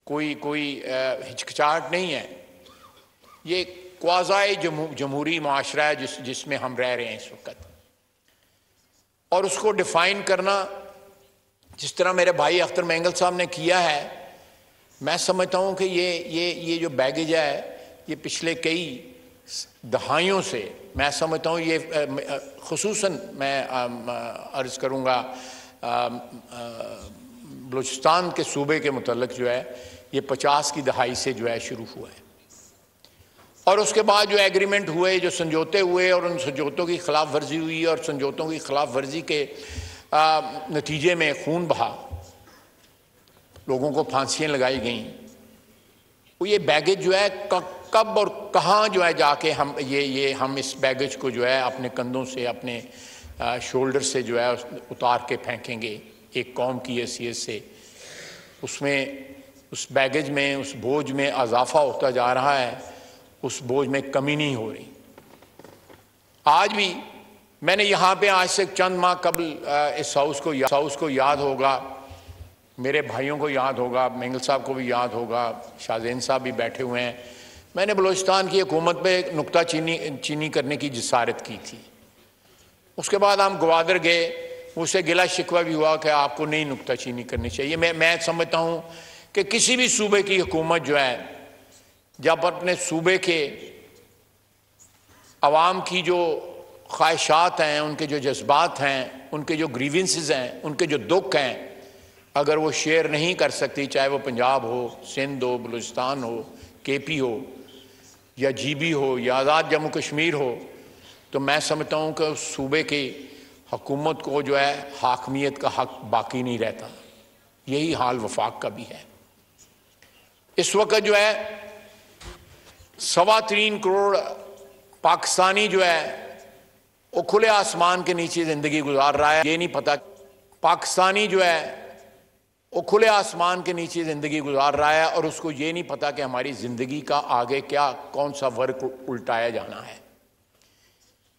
कोई हिचकिचाहट नहीं है। ये क्वाज़ाई जमहूरी माशरा है जिसमें हम रह रहे हैं इस वक्त, और उसको डिफाइन करना जिस तरह मेरे भाई अख्तर मेंगल साहब ने किया है, मैं समझता हूँ कि ये जो बैगेज है ये पिछले कई दहाइयों से, मैं समझता हूँ ये खुसूसन मैं अर्ज़ करूँगा बलूचिस्तान के सूबे के मुतल्लिक़ जो है ये 50 की दहाई से जो है शुरू हुआ है, और उसके बाद जो एग्रीमेंट हुए, जो समझौते हुए, और उन समझौतों की खिलाफ वर्जी हुई, और समझौतों की खिलाफ वर्जी के नतीजे में खून बहा, लोगों को फांसियाँ लगाई गईं। वो ये बैगेज जो है कब और कहाँ जो है जाके हम इस बैगेज को जो है अपने कंधों से, अपने शोल्डर से जो है उतार के फेंकेंगे एक कौम की हैसियत से। उसमें उस बैगेज में, उस बोझ में इजाफा होता जा रहा है, उस बोझ में कमी नहीं हो रही। आज भी मैंने यहाँ पे आज से चंद माह कबल इस हाउस को याद होगा, मेरे भाइयों को याद होगा, मेंगल साहब को भी याद होगा, शाहज़ैन साहब भी बैठे हुए हैं, मैंने बलूचिस्तान की हुकूमत पे नुक्ता चीनी करने की जिसारत की थी। उसके बाद हम ग्वादर गए, उससे गिला शिकवा भी हुआ कि आपको नहीं नुक्ता चीनी करनी चाहिए। मैं समझता हूँ कि किसी भी सूबे की हुकूमत जो है जब अपने सूबे के अवाम की जो ख्वाहिशात हैं, उनके जो जज्बात हैं, उनके जो ग्रीवेंसेस हैं, उनके जो दुख हैं, अगर वो शेयर नहीं कर सकती, चाहे वो पंजाब हो, सिंध हो, बलूचिस्तान हो, केपी हो, या जीबी हो, या आज़ाद जम्मू कश्मीर हो, तो मैं समझता हूँ कि उस सूबे की हुकूमत को जो है हाकमियत का हक बाकी नहीं रहता। यही हाल वफाक का भी है। इस वक्त जो है 3.25 करोड़ पाकिस्तानी जो है वो खुले आसमान के नीचे ज़िंदगी गुजार रहा है। ये नहीं पता पाकिस्तानी जो है वो खुले आसमान के नीचे ज़िंदगी गुजार रहा है, और उसको ये नहीं पता कि हमारी ज़िंदगी का आगे क्या कौन सा वर्क उल्टाया जाना है,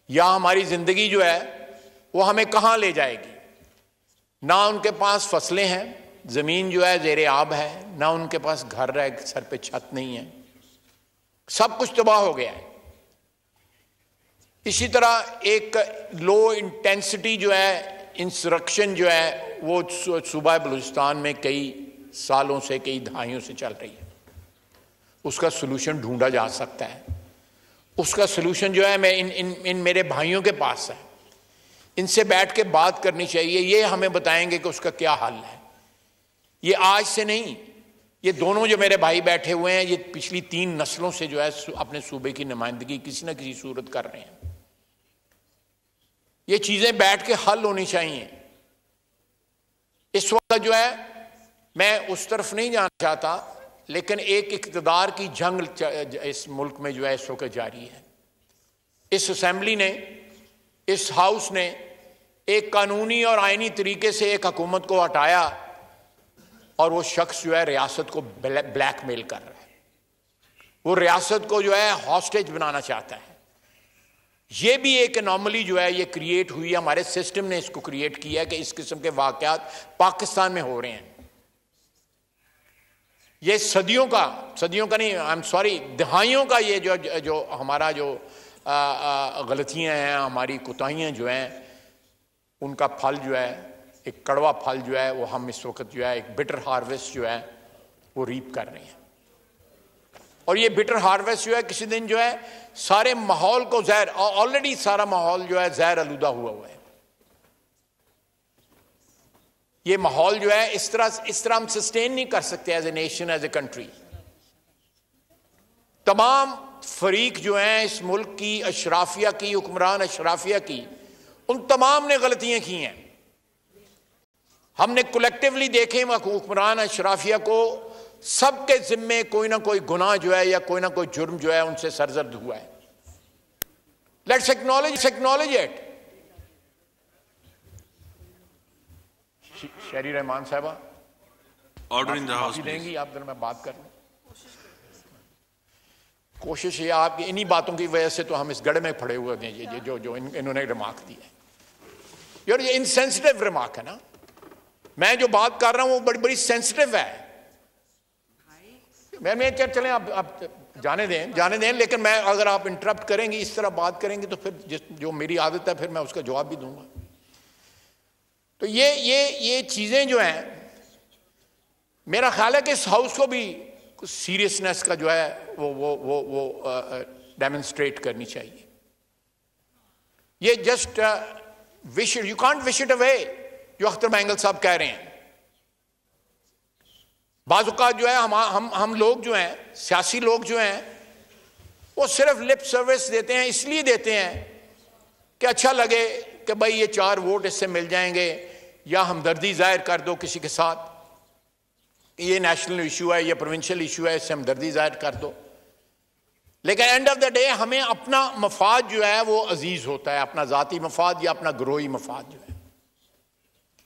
या हमारी ज़िंदगी जो है वो हमें कहाँ ले जाएगी। ना उनके पास फसलें हैं, ज़मीन जो है ज़ेरे आब है, ना उनके पास घर है, सर पे छत नहीं है, सब कुछ तबाह हो गया है। इसी तरह एक लो इंटेंसिटी जो है इंसरक्शन जो है वो सूबा बलूचिस्तान में कई सालों से, कई दहाइयों से चल रही है। उसका सलूशन ढूंढा जा सकता है। उसका सलूशन जो है मैं इन मेरे भाइयों के पास है, इनसे बैठ के बात करनी चाहिए। ये हमें बताएंगे कि उसका क्या हल है। ये आज से नहीं, ये दोनों जो मेरे भाई बैठे हुए हैं ये पिछली 3 नस्लों से जो है अपने सूबे की नुमाइंदगी किसी न किसी सूरत कर रहे हैं। ये चीजें बैठ के हल होनी चाहिए। इस वक्त जो है मैं उस तरफ नहीं जाना चाहता, लेकिन एक इक़्तिदार की जंग इस मुल्क में जो है इस वक्त जारी है। इस असेंबली ने, इस हाउस ने एक कानूनी और आईनी तरीके से एक हुकूमत को हटाया, और वो शख्स जो है रियासत को ब्लैकमेल कर रहा है। वो रियासत को जो है हॉस्टेज बनाना चाहता है। ये भी एक एनॉमली जो है ये क्रिएट हुई है, हमारे सिस्टम ने इसको क्रिएट किया है कि इस किस्म के वाकयात पाकिस्तान में हो रहे हैं। ये सदियों का नहीं, आई एम सॉरी, दहाइयों का ये जो हमारा जो गलतियां हैं, हमारी कोताहियां जो हैं, उनका फल जो है, एक कड़वा फल जो है वो हम इस वक्त जो है एक बिटर हार्वेस्ट जो है वो रीप कर रहे हैं। और ये बिटर हार्वेस्ट जो है किसी दिन जो है सारे माहौल को जहर, ऑलरेडी सारा माहौल जो है जहर आलूदा हुआ है। ये माहौल जो है इस तरह हम सस्टेन नहीं कर सकते as a nation, as a country. तमाम फरीक जो हैं इस मुल्क की, अशराफिया की, हुक्मरान अशराफिया की, उन तमाम ने गलतियां की हैं। हमने कलेक्टिवली देखे हुक्मरान अशराफिया को, सबके जिम्मे कोई ना कोई गुनाह जो है या कोई ना कोई जुर्म जो है उनसे सरजद हुआ है। Let's acknowledge it. शरी रहमान साहबा, ऑर्डर इन द हाउस देंगी आप, दिन में बात कर लूं। कोशिश ये आप इन्हीं बातों की वजह से तो हम इस गढ़ में पड़े हुए हैं जो इन्होंने रिमार्क दी है। यार ये इनसेंसिटिव रिमार्क है ना। मैं जो बात कर रहा हूं वो बड़ी बड़ी सेंसिटिव है। मैं चलें, आप जाने दें, लेकिन मैं अगर आप इंटरप्ट करेंगी, इस तरह बात करेंगे, तो फिर जो मेरी आदत है फिर मैं उसका जवाब भी दूंगा। तो ये चीजें जो हैं, मेरा ख्याल है कि इस हाउस को भी कुछ सीरियसनेस का जो है वो डेमोन्स्ट्रेट करनी चाहिए। ये just wish, you can't wish it away, जो अख्तर मैंगल साहब कह रहे हैं। बाज़-औक़ात जो है हम लोग जो हैं, सियासी लोग जो हैं, वो सिर्फ लिप सर्विस देते हैं, इसलिए देते हैं कि अच्छा लगे कि भाई ये 4 वोट इससे मिल जाएंगे, या हमदर्दी जाहिर कर दो किसी के साथ, ये नेशनल इशू है, ये प्रोविंशियल इशू है, इससे हमदर्दी जाहिर कर दो। लेकिन एंड ऑफ द डे हमें अपना मफाद जो है वो अजीज होता है, अपना ज़ाती मफाद या अपना ग्रोही मफाद जो है।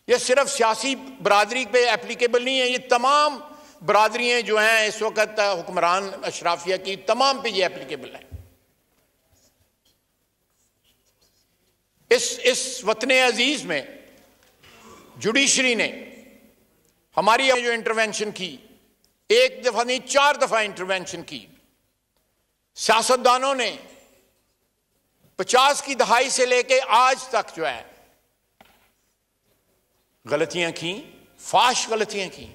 ये सिर्फ सियासी बरादरी पे एप्लीकेबल नहीं है, ये तमाम बरादरियां जो हैं इस वक्त हुक्मरान अशराफिया की, तमाम पे ये एप्लीकेबल है। इस वतन अजीज में जुडिशरी ने हमारी जो इंटरवेंशन की, 1 दफा नहीं 4 दफा इंटरवेंशन की। सियासतदानों ने 50 की दहाई से लेके आज तक जो है गलतियां की, फाश गलतियां की,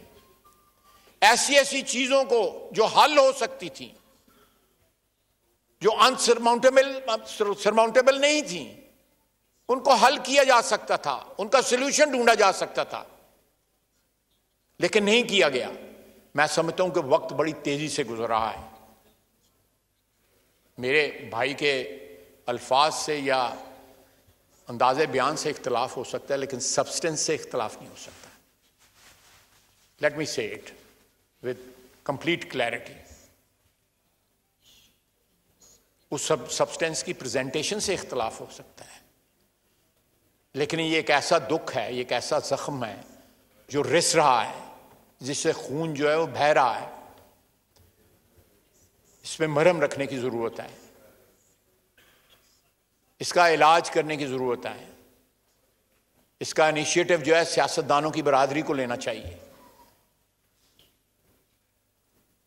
ऐसी चीजों को जो हल हो सकती थी, जो सरमाउंटेबल नहीं थी, उनको हल किया जा सकता था, उनका सॉल्यूशन ढूंढा जा सकता था, लेकिन नहीं किया गया। मैं समझता हूं कि वक्त बड़ी तेजी से गुजर रहा है। मेरे भाई के अल्फाज से या अंदाजे बयान से इख्तलाफ हो सकता है, लेकिन सब्सटेंस से इख्तलाफ नहीं हो सकता। लेट मी से इट विद कंप्लीट क्लैरिटी। उस सब्सटेंस की प्रेजेंटेशन से इख्तलाफ हो सकता है, लेकिन ये एक ऐसा दुख है, ये एक ऐसा जख्म है जो रिस रहा है, जिससे खून जो है वो बह रहा है। इसमें मरहम रखने की जरूरत है, इसका इलाज करने की जरूरत है। इसका इनिशिएटिव जो है सियासतदानों की बरादरी को लेना चाहिए।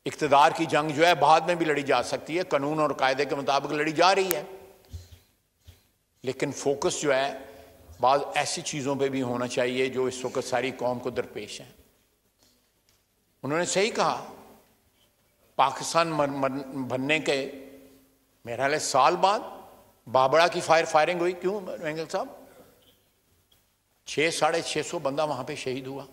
इक्तदार की जंग जो है बाद में भी लड़ी जा सकती है, कानून और कायदे के मुताबिक लड़ी जा रही है, लेकिन फोकस जो है बाद ऐसी चीजों पे भी होना चाहिए जो इस वक्त सारी कौम को दरपेश है। उन्होंने सही कहा, पाकिस्तान बनने के मेरा ख्याल साल बाद बाबड़ा की फायरिंग हुई। क्यों मैंगल साहब? 600-650 बंदा वहां पे शहीद हुआ।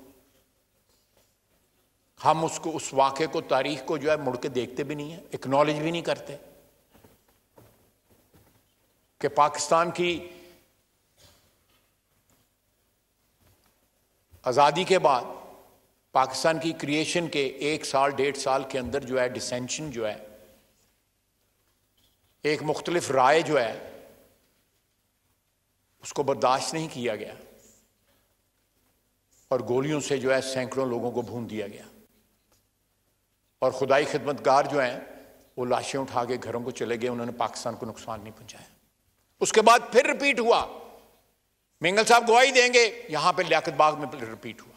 हम उसको, उस वाक़े को, तारीख को जो है मुड़ के देखते भी नहीं है, एक्नॉलेज भी नहीं करते कि पाकिस्तान की आज़ादी के बाद, पाकिस्तान की क्रिएशन के 1 साल 1.5 साल के अंदर जो है डिसेंशन जो है, एक मुख्तलिफ राय जो है, उसको बर्दाश्त नहीं किया गया और गोलियों से जो है सैकड़ों लोगों को भून दिया गया। और खुदाई खिदमतगार जो हैं वो लाशें उठा के घरों को चले गए, उन्होंने पाकिस्तान को नुकसान नहीं पहुंचाया। उसके बाद फिर रिपीट हुआ, मेंगल साहब गवाही देंगे, यहां पे लियाकत बाग में रिपीट हुआ।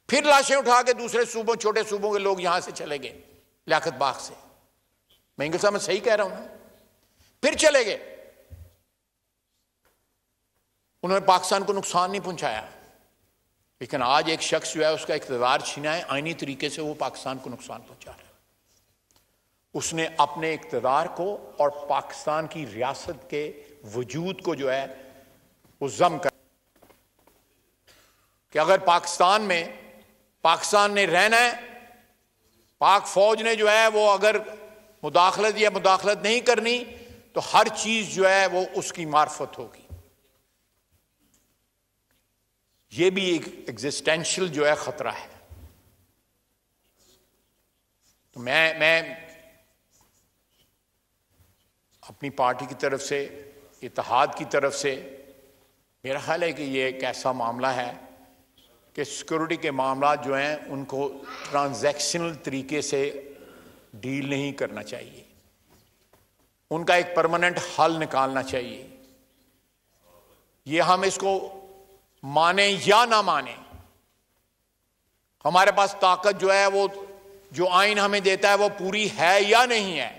फिर लाशें उठा के दूसरे सूबों, छोटे सूबों के लोग यहां से चले गए लियाकत बाग से। मेंगल साहब मैं सही कह रहा हूं ना? फिर चले गए, उन्होंने पाकिस्तान को नुकसान नहीं पहुंचाया। लेकिन आज एक शख्स जो है उसका इख्तियार छीना है, आईनी तरीके से वो पाकिस्तान को नुकसान पहुंचा रहा है। उसने अपने इख्तियार को और पाकिस्तान की रियासत के वजूद को जो है वो जम कर कि अगर पाकिस्तान ने रहना है, पाक फौज ने जो है वो अगर मुदाखलत या मुदाखलत नहीं करनी, तो हर चीज जो है वो उसकी मार्फत होगी। ये भी एक एग्जिस्टेंशियल जो है खतरा है। तो मैं अपनी पार्टी की तरफ से, इत्तेहाद की तरफ से, मेरा ख्याल है कि ये एक ऐसा मामला है कि सिक्योरिटी के मामला जो हैं उनको ट्रांजैक्शनल तरीके से डील नहीं करना चाहिए, उनका एक परमानेंट हल निकालना चाहिए। ये हम इसको माने या ना माने, हमारे पास ताकत जो है वो जो आइन हमें देता है वो पूरी है या नहीं है,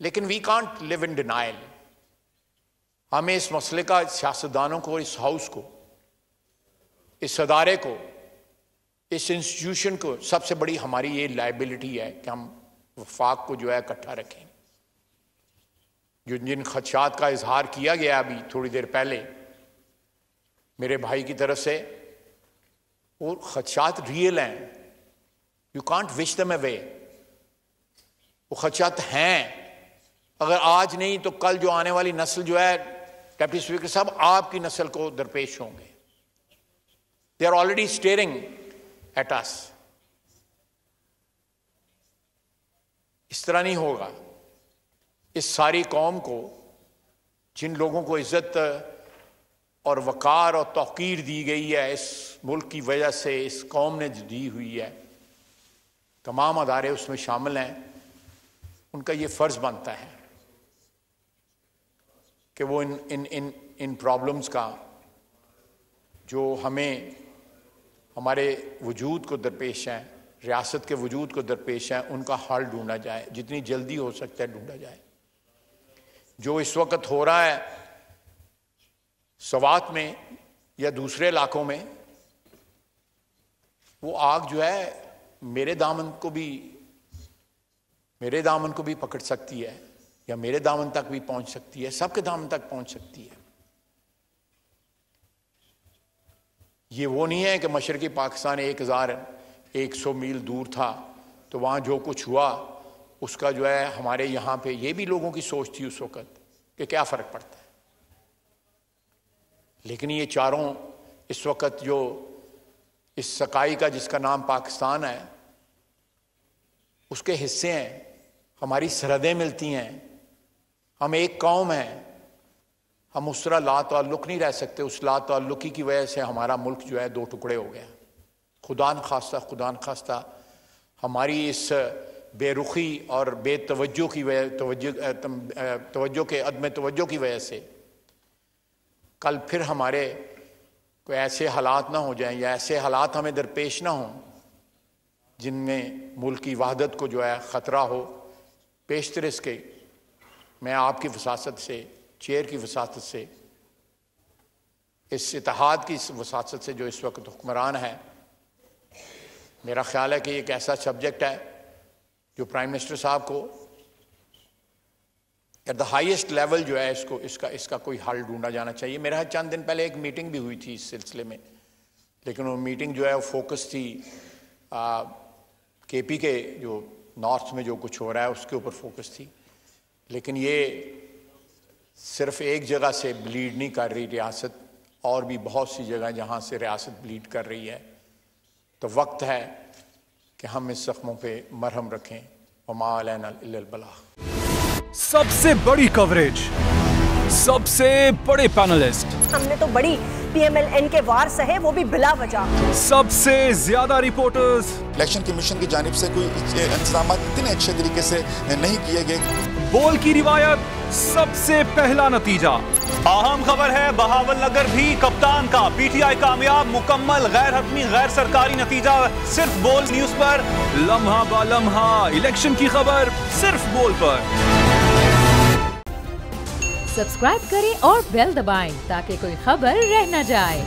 लेकिन we can't live in denial. हमें इस मसले का सियासतदानों को, इस हाउस को, इस अदारे को, इस इंस्टीट्यूशन को, सबसे बड़ी हमारी ये लायबिलिटी है कि हम वफाक को जो है इकट्ठा रखें। जो जिन खदशात का इजहार किया गया अभी थोड़ी देर पहले मेरे भाई की तरफ से, वो खदशात रियल हैं, you can't wish them away. वो खदशात हैं, अगर आज नहीं तो कल जो आने वाली नस्ल जो है, डिप्टी स्पीकर साहब, आपकी नस्ल को दरपेश होंगे। They are already staring at us. इस तरह नहीं होगा। इस सारी कौम को, जिन लोगों को इज्जत और वकार और तौकीर दी गई है इस मुल्क की वजह से, इस कौम ने दी हुई है, तमाम अदारे उसमें शामिल हैं, उनका ये फ़र्ज़ बनता है कि वो इन प्रॉब्लम्स का जो हमें हमारे वजूद को दरपेश हैं, रियासत के वजूद को दरपेश हैं, उनका हल ढूंढा जाए, जितनी जल्दी हो सकता है ढूंढा जाए। जो इस वक्त हो रहा है सवात में या दूसरे इलाकों में, वो आग जो है मेरे दामन को भी पकड़ सकती है, या मेरे दामन तक भी पहुंच सकती है, सबके दामन तक पहुंच सकती है। ये वो नहीं है कि मशरकी पाकिस्तान 1100 मील दूर था तो वहाँ जो कुछ हुआ उसका जो है हमारे यहाँ पे, ये भी लोगों की सोच थी उस वक़्त कि क्या फ़र्क पड़ता है। लेकिन ये चारों इस वक़्त जो इस सकाई का जिसका नाम पाकिस्तान है, उसके हिस्से हैं, हमारी सरहदें मिलती हैं, हम एक कौम हैं। हम उस तरह ला ताल्लुक़ नहीं रह सकते। उस ला ताल्लुक़ी की वजह से हमारा मुल्क जो है दो टुकड़े हो गया। खुदा न खास्ता हमारी इस बेरुखी और बेतवज्जो की वजह, तवज्जो के अदम तवज्जो की वजह से कल फिर हमारे कोई ऐसे हालात ना हो जाएं, या ऐसे हालात हमें दरपेश ना हों जिनमें मुल्क की वहदत को जो है ख़तरा हो। पेशतर इसके मैं आपकी वसासत से, चेयर की वसासत से, इस इत्तेहाद की वसासत से जो इस वक्त हुक्मरान है, मेरा ख्याल है कि एक ऐसा सब्जेक्ट है जो प्राइम मिनिस्टर साहब को एट द हाईएस्ट लेवल जो है इसका कोई हल ढूंढा जाना चाहिए। मेरे यहाँ चंद दिन पहले एक मीटिंग भी हुई थी इस सिलसिले में, लेकिन वो मीटिंग जो है वो फोकस थी केपी के जो नॉर्थ में जो कुछ हो रहा है उसके ऊपर फोकस थी। लेकिन ये सिर्फ एक जगह से ब्लीड नहीं कर रही रियासत, और भी बहुत सी जगह जहाँ से रियासत ब्लीड कर रही है। तो वक्त है कि हम इस जख्मों पे मरहम रखें। वमा अलैना इल्लल बलाग। सबसे बड़ी कवरेज, सबसे बड़े पैनलिस्ट, हमने तो बड़ी PMLN के वार सहे, वो भी बिला वजह। सबसे ज्यादा रिपोर्टर्स। इलेक्शन कमीशन की जानिब से कोई इंतजाम इतने अच्छे तरीके से नहीं किए गए। बोल की रिवायत, सबसे पहला नतीजा। अहम खबर है बहावलनगर भी कप्तान का, PTI कामयाब, मुकम्मल गैर हतमी गैर सरकारी नतीजा सिर्फ बोल न्यूज पर। लम्हा बा लम्हा इलेक्शन की खबर सिर्फ बोल पर। सब्सक्राइब करें और बेल दबाएं ताकि कोई खबर रह न जाए।